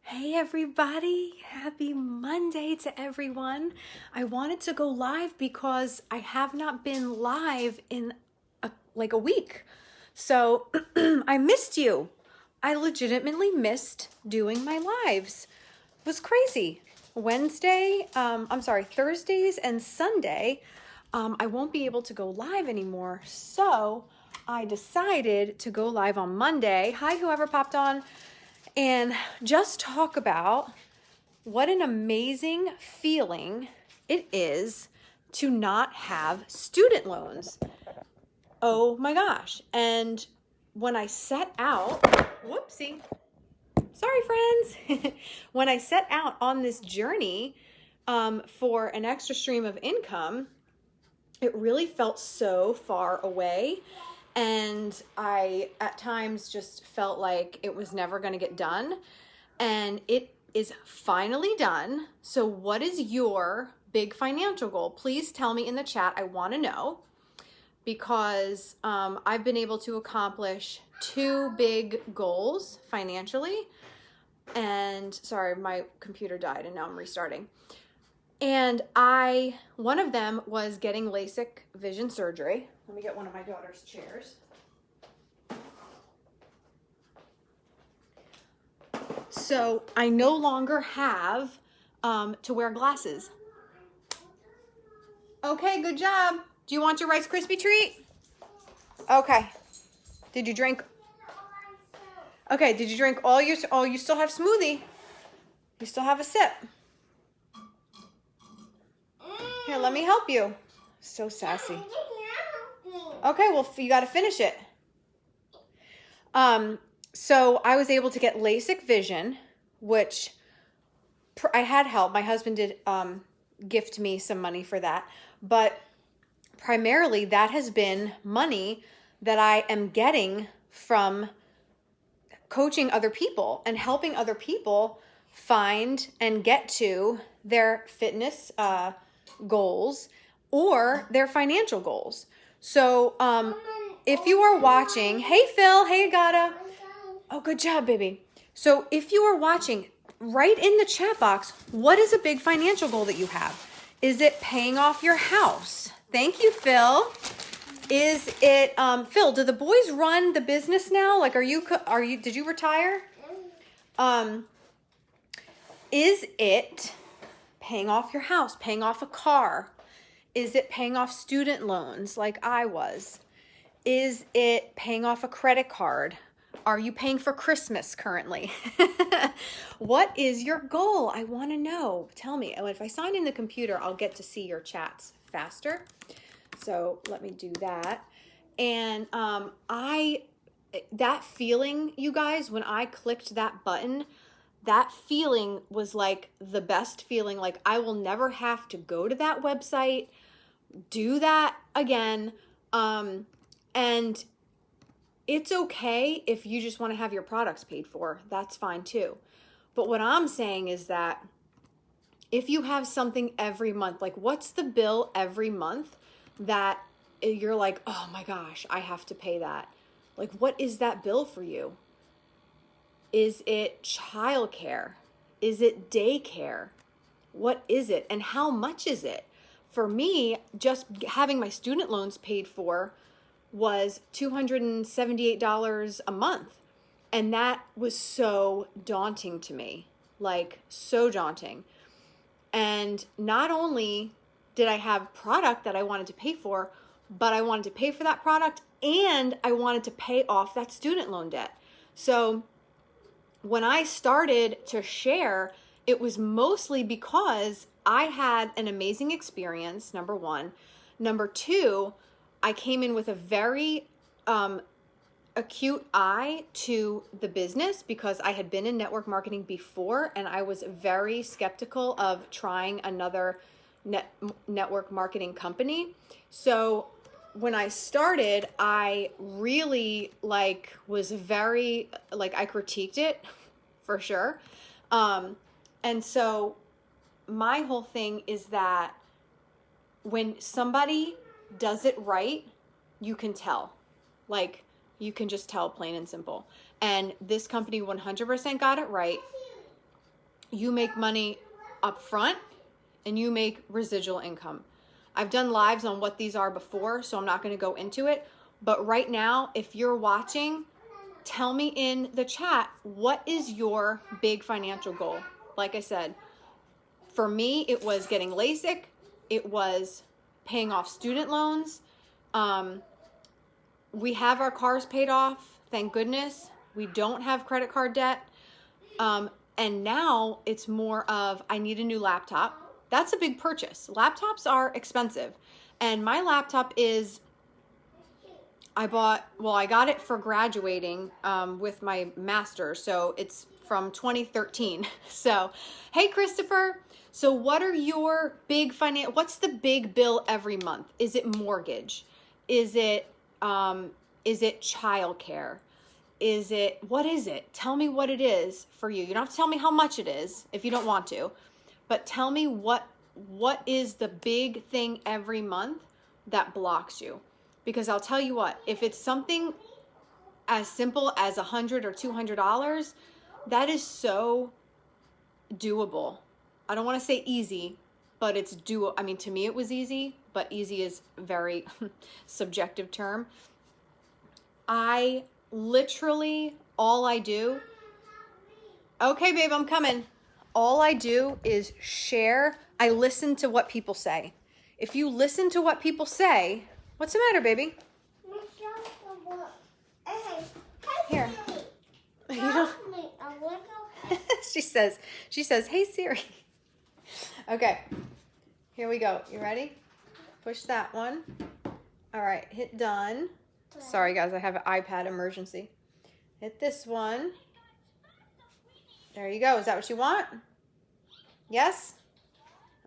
Hey everybody, happy Monday to everyone. I wanted to go live because I have not been live in a week. So I missed you. I legitimately missed doing my lives. It was crazy. Thursdays and Sunday, I won't be able to go live anymore. So I decided to go live on Monday. Hi, whoever popped on. And just talk about what an amazing feeling it is to not have student loans. Oh my gosh. And when I set out, whoopsie, sorry friends. When I set out on this journey for an extra stream of income, it really felt so far away. And I, at times, just felt like it was never going to get done. And it is finally done. So what is your big financial goal? Please tell me in the chat. I want to know. Because I've been able to accomplish 2 big goals financially. And sorry, my computer died and now I'm restarting. And one of them was getting LASIK vision surgery. Let me get one of my daughter's chairs. So I no longer have to wear glasses. Okay, good job. Do you want your Rice Krispie treat? Okay. Did you drink? Okay, did you drink all your, oh, you still have smoothie. You still have a sip. Here, let me help you. So sassy. Okay, well, you got to finish it. So I was able to get LASIK vision, which I had help. My husband did gift me some money for that. But primarily that has been money that I am getting from coaching other people and helping other people find and get to their fitness goals or their financial goals. So if you are watching, hey Phil, hey Agata. Oh, good job, baby. So if you are watching, write in the chat box, what is a big financial goal that you have? Is it paying off your house? Thank you, Phil. Is it, Phil, do the boys run the business now? Like, did you retire? Is it paying off your house, paying off a car? Is it paying off student loans like I was? Is it paying off a credit card? Are you paying for Christmas currently? What is your goal? I want to know. Tell me. If I sign in the computer, I'll get to see your chats faster. So let me do that. And that feeling, you guys, when I clicked that button, that feeling was like the best feeling. Like I will never have to go to that website, do that again. And it's okay if you just want to have your products paid for. That's fine too. But what I'm saying is that if you have something every month, like what's the bill every month that you're like, oh my gosh, I have to pay that. Like, what is that bill for you? Is it childcare? Is it daycare? What is it? And how much is it? For me, just having my student loans paid for was $278 a month. And that was so daunting to me, like so daunting. And not only did I have product that I wanted to pay for, but I wanted to pay for that product and I wanted to pay off that student loan debt. So when I started to share, it was mostly because I had an amazing experience, number one. Number two, I came in with a very acute eye to the business because I had been in network marketing before and I was very skeptical of trying another network marketing company. So when I started, I really was very, I critiqued it for sure. And so my whole thing is that when somebody does it right, you can tell. You can just tell, plain and simple. And this company 100% got it right. you make money up front and you make residual income. I've done lives on what these are before, so I'm not going to go into it. But right now, if you're watching, tell me in the chat, what is your big financial goal? Like I said, for me, it was getting LASIK. It was paying off student loans. We have our cars paid off, thank goodness. We don't have credit card debt. And now it's more of, I need a new laptop. That's a big purchase. Laptops are expensive. And my laptop is, I got it for graduating with my master's. So it's from 2013. So, hey, Christopher. So what are your big what's the big bill every month? Is it mortgage? Is it childcare? What is it? Tell me what it is for you. You don't have to tell me how much it is if you don't want to, but tell me what is the big thing every month that blocks you. Because I'll tell you what, if it's something as simple as $100 or $200, that is so doable. I don't want to say easy, but it's doable. I mean, to me it was easy, but easy is a very subjective term. I literally, all I do, okay, babe, I'm coming. All I do is share. I listen to what people say. If you listen to what people say, what's the matter, baby? Here. You don't... she says, hey, Siri. Okay, here we go. You ready? Push that one. All right, hit done. Sorry, guys, I have an iPad emergency. Hit this one. There you go. Is that what you want? Yes?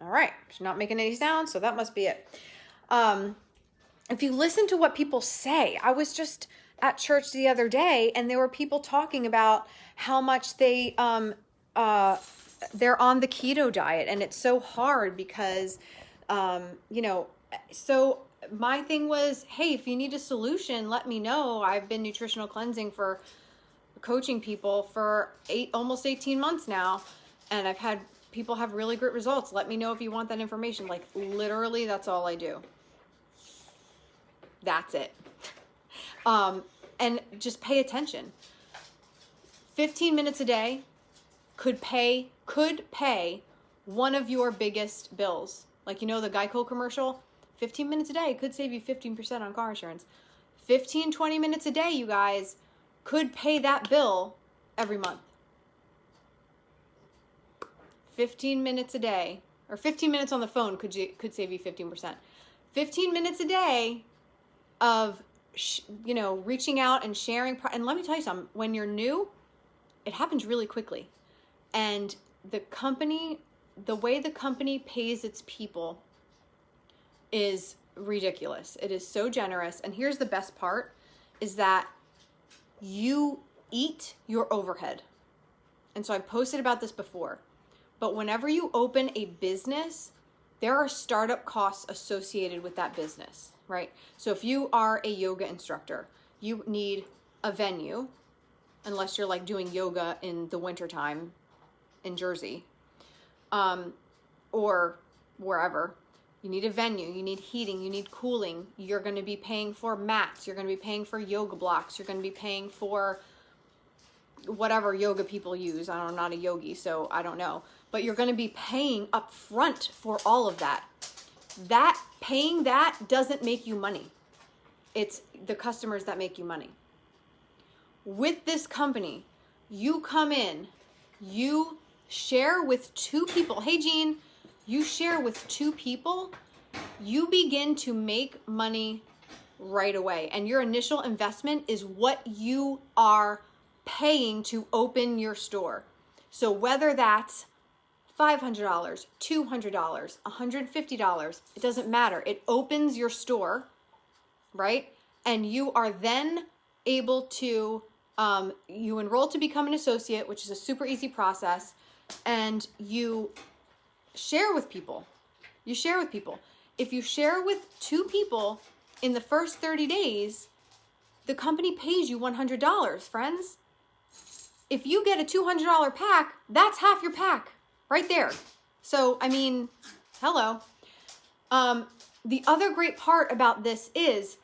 All right. She's not making any sound, so that must be it. If you listen to what people say, I was just at church the other day, and there were people talking about how much they're on the keto diet, and it's so hard because, so my thing was, hey, if you need a solution, let me know. I've been nutritional cleansing for coaching people for almost 18 months now, and I've had people have really great results. Let me know if you want that information. Like, literally, that's all I do. That's it. And just pay attention. 15 minutes a day could pay one of your biggest bills. Like, you know, the Geico commercial, 15 minutes a day could save you 15% on car insurance. 20 minutes a day, you guys, could pay that bill every month. 15 minutes a day, or 15 minutes on the phone could save you 15%. 15 minutes a day of, reaching out and sharing. And let me tell you something, when you're new, it happens really quickly. And the way the company pays its people is ridiculous. It is so generous. And here's the best part, is that you eat your overhead. And so I posted about this before, but whenever you open a business, there are startup costs associated with that business, right? So if you are a yoga instructor, you need a venue, unless you're like doing yoga in the wintertime in Jersey, or wherever. You need a venue, you need heating, you need cooling. You're going to be paying for mats, you're going to be paying for yoga blocks, you're going to be paying for whatever yoga people use. I'm not a yogi, so I don't know. But you're going to be paying up front for all of that. Paying that doesn't make you money. It's the customers that make you money. With this company, you come in, you share with two people. Hey, Jean, you share with two people, you begin to make money right away. And your initial investment is what you are paying to open your store. So whether that's $500, $200, $150, it doesn't matter. It opens your store, right? And you are then able to, you enroll to become an associate, which is a super easy process, and you share with people. You share with people. If you share with two people in the first 30 days, the company pays you $100, friends. If you get a $200 pack, that's half your pack. right there. So, I mean, hello. The other great part about this is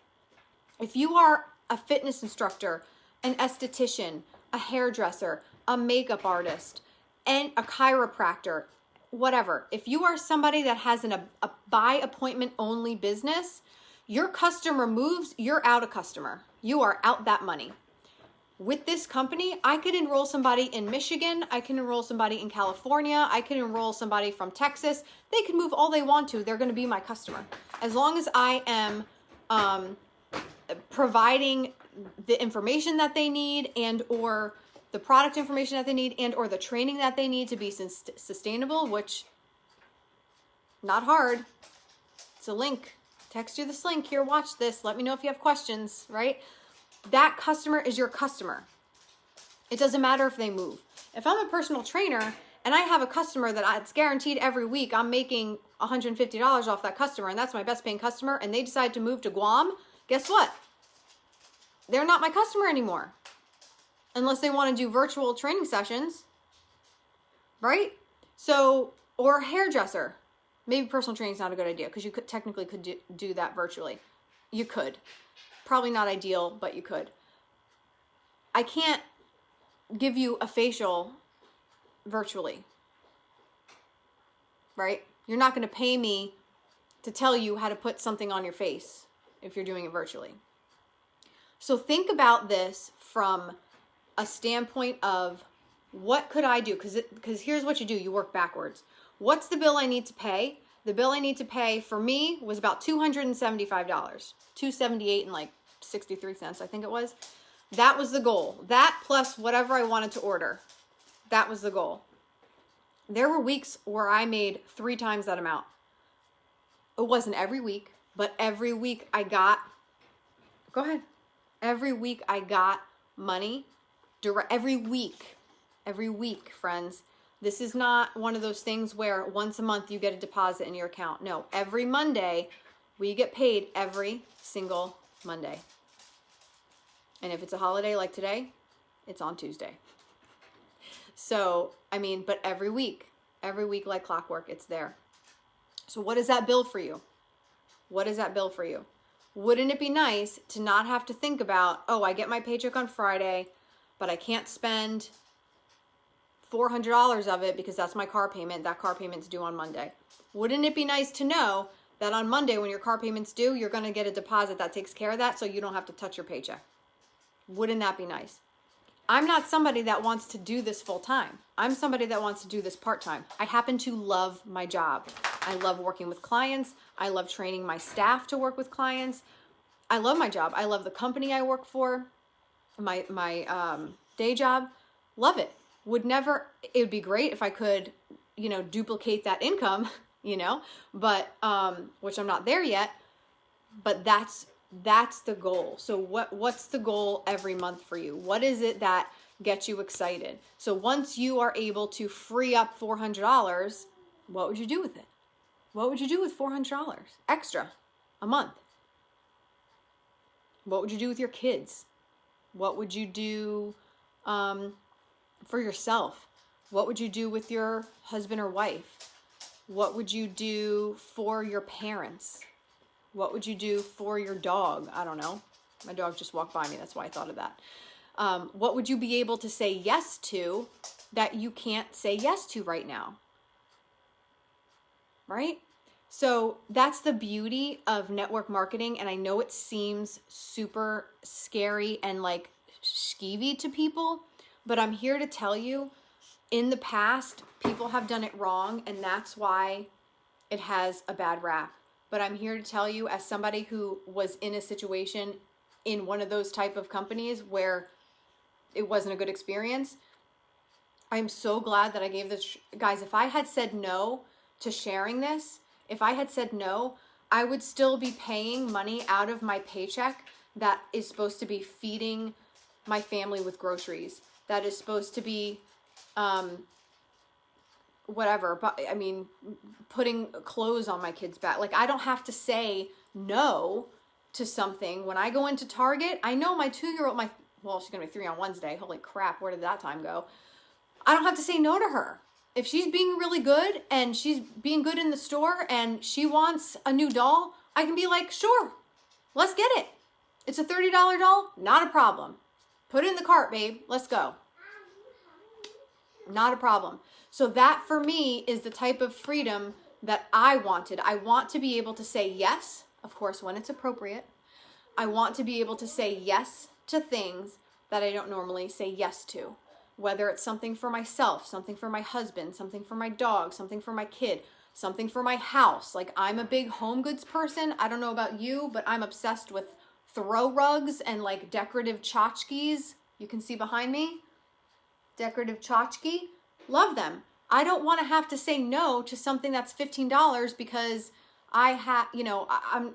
if you are a fitness instructor, an esthetician, a hairdresser, a makeup artist, and a chiropractor, whatever, if you are somebody that has a by appointment only business, your customer moves, you're out a customer. You are out that money. With this company, I could enroll somebody in Michigan. I can enroll somebody in California. I can enroll somebody from Texas. They can move all they want to. They're going to be my customer. As long as I am providing the information that they need and or the product information that they need and or the training that they need to be sustainable, which not hard. It's a link. Text you this link. Here, watch this. Let me know if you have questions, right? That customer is your customer. It doesn't matter if they move. If I'm a personal trainer and I have a customer that it's guaranteed every week I'm making $150 off that customer and that's my best paying customer and they decide to move to Guam, guess what? They're not my customer anymore. Unless they want to do virtual training sessions, right? So, or a hairdresser. Maybe personal training is not a good idea because you could technically do that virtually. You could. Probably not ideal, but you could. I can't give you a facial virtually, right? You're not going to pay me to tell you how to put something on your face if you're doing it virtually. So think about this from a standpoint of what could I do? Because here's what you do. You work backwards. What's the bill I need to pay? The bill I need to pay for me was about $275, $278 and like 63 cents, I think it was. That was the goal. That plus whatever I wanted to order. That was the goal. There were weeks where I made 3 times that amount. It wasn't every week, but every week I got, go ahead. Every week I got money, every week, friends. This is not one of those things where once a month you get a deposit in your account. No, every Monday we get paid every single Monday. And if it's a holiday like today, it's on Tuesday. So, I mean, but every week like clockwork, it's there. So what is that bill for you? What is that bill for you? Wouldn't it be nice to not have to think about, oh, I get my paycheck on Friday, but I can't spend $400 of it because that's my car payment. That car payment's due on Monday. Wouldn't it be nice to know that on Monday when your car payment's due, you're going to get a deposit that takes care of that so you don't have to touch your paycheck? Wouldn't that be nice? I'm not somebody that wants to do this full time. I'm somebody that wants to do this part time. I happen to love my job. I love working with clients. I love training my staff to work with clients. I love my job. I love the company I work for, my day job. Love it. It would be great if I could, duplicate that income, but, which I'm not there yet, but that's the goal. So what's the goal every month for you? What is it that gets you excited? So once you are able to free up $400, what would you do with it? What would you do with $400 extra a month? What would you do with your kids? What would you do for yourself? What would you do with your husband or wife? What would you do for your parents? What would you do for your dog? I don't know. My dog just walked by me. That's why I thought of that. What would you be able to say yes to that you can't say yes to right now? Right? So that's the beauty of network marketing. And I know it seems super scary and like skeevy to people, but I'm here to tell you in the past, people have done it wrong. And that's why it has a bad rap. But I'm here to tell you as somebody who was in a situation in one of those type of companies where it wasn't a good experience. I'm so glad that I gave this, guys, if I had said no to sharing this, if I had said no, I would still be paying money out of my paycheck that is supposed to be feeding my family with groceries. That is supposed to be, whatever, but I mean, putting clothes on my kids' back. Like, I don't have to say no to something. When I go into Target, I know my 2-year-old, well, she's going to be 3 on Wednesday. Holy crap, where did that time go? I don't have to say no to her. if she's being really good and she's being good in the store and she wants a new doll, I can be like, sure, let's get it. It's a $30 doll, not a problem. Put it in the cart, babe. Let's go. Not a problem. So that for me is the type of freedom that I wanted. I want to be able to say yes, of course, when it's appropriate. I want to be able to say yes to things that I don't normally say yes to. Whether it's something for myself, something for my husband, something for my dog, something for my kid, something for my house. Like, I'm a big home goods person. I don't know about you, but I'm obsessed with throw rugs and like decorative tchotchkes. You can see behind me, decorative tchotchke. Love them. I don't want to have to say no to something that's $15 because I had, and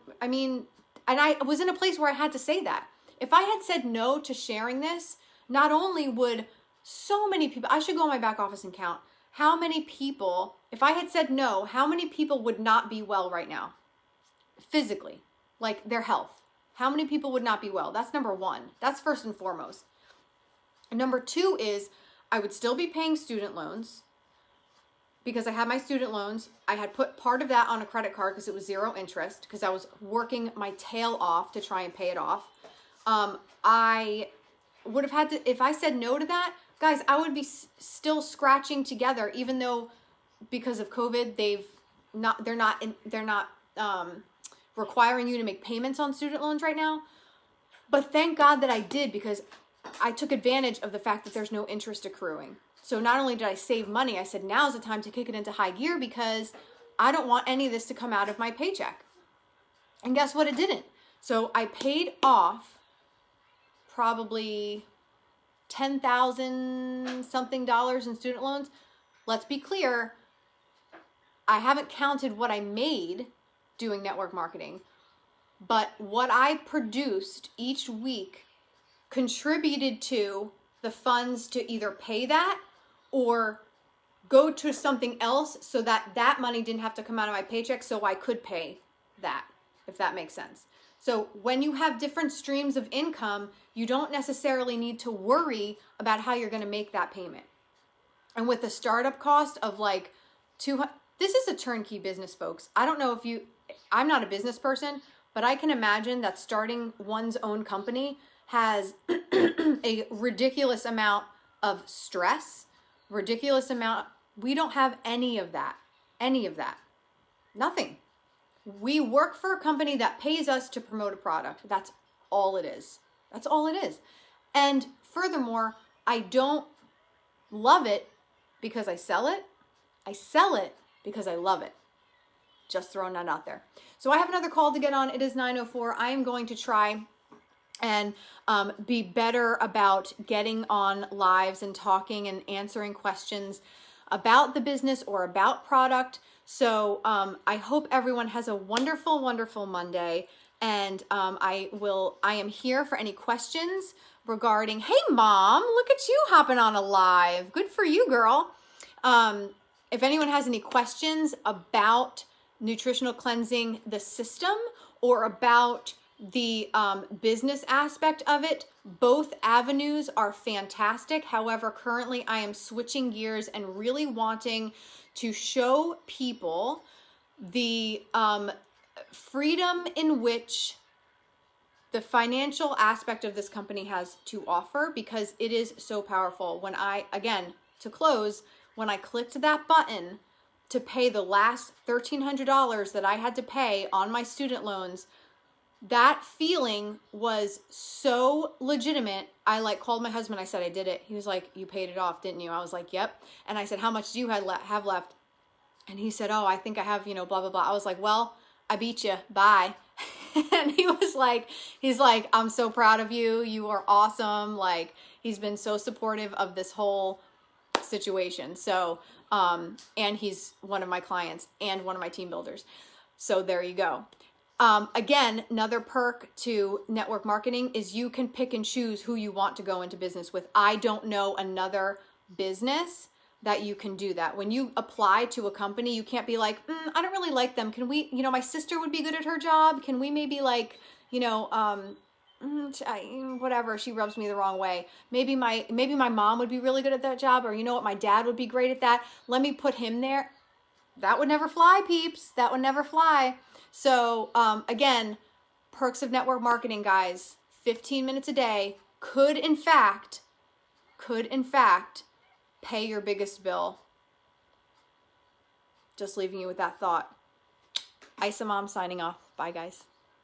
I was in a place where I had to say that. If I had said no to sharing this, not only would so many people, I should go in my back office and count how many people, if I had said no, how many people would not be well right now? Physically, like their health. How many people would not be well? That's number one. That's first and foremost. And number two is I would still be paying student loans because I had my student loans. I had put part of that on a credit card because it was 0 interest because I was working my tail off to try and pay it off. I would have had to, if I said no to that, guys, I would be still scratching together, even though because of COVID, they're not requiring you to make payments on student loans right now. But thank God that I did, because I took advantage of the fact that there's no interest accruing. So not only did I save money, I said, now's the time to kick it into high gear because I don't want any of this to come out of my paycheck. And guess what? It didn't. So I paid off probably $10,000 something in student loans. Let's be clear. I haven't counted what I made doing network marketing, but what I produced each week contributed to the funds to either pay that or go to something else so that that money didn't have to come out of my paycheck so I could pay that, if that makes sense. So when you have different streams of income, you don't necessarily need to worry about how you're going to make that payment. And with the startup cost of like this is a turnkey business, folks. I don't know if I'm not a business person, but I can imagine that starting one's own company has a ridiculous amount of stress, ridiculous amount. We don't have any of that. Nothing. We work for a company that pays us to promote a product. That's all it is. And furthermore, I don't love it because I sell it. I sell it because I love it. Just throwing that out there. So I have another call to get on. It is 9:04. I am going to try and be better about getting on lives and talking and answering questions about the business or about product. So I hope everyone has a wonderful, wonderful Monday. And I am here for any questions regarding, hey mom, look at you hopping on a live. Good for you, girl. If anyone has any questions about nutritional cleansing, the system, or about the business aspect of it, both avenues are fantastic. However, currently I am switching gears and really wanting to show people the freedom in which the financial aspect of this company has to offer, because it is so powerful. When I clicked that button to pay the last $1,300 that I had to pay on my student loans, that feeling was so legitimate. I called my husband. I said, I did it. He was like, you paid it off, didn't you? I was like, yep. And I said, how much do you have left? And he said, oh, I think I have, blah, blah, blah. I was like, well, I beat you. Bye. And he's like, I'm so proud of you. You are awesome. He's been so supportive of this whole situation. So, and he's one of my clients and one of my team builders. So there you go. Again, another perk to network marketing is you can pick and choose who you want to go into business with. I don't know another business that you can do that. When you apply to a company, you can't be like, I don't really like them. Can we, my sister would be good at her job. Can we maybe whatever, she rubs me the wrong way. Maybe my mom would be really good at that job, or you know what, my dad would be great at that. Let me put him there. That would never fly, peeps. That would never fly. So again, perks of network marketing, guys. 15 minutes a day could in fact pay your biggest bill. Just leaving you with that thought. Isa Mom signing off. Bye, guys.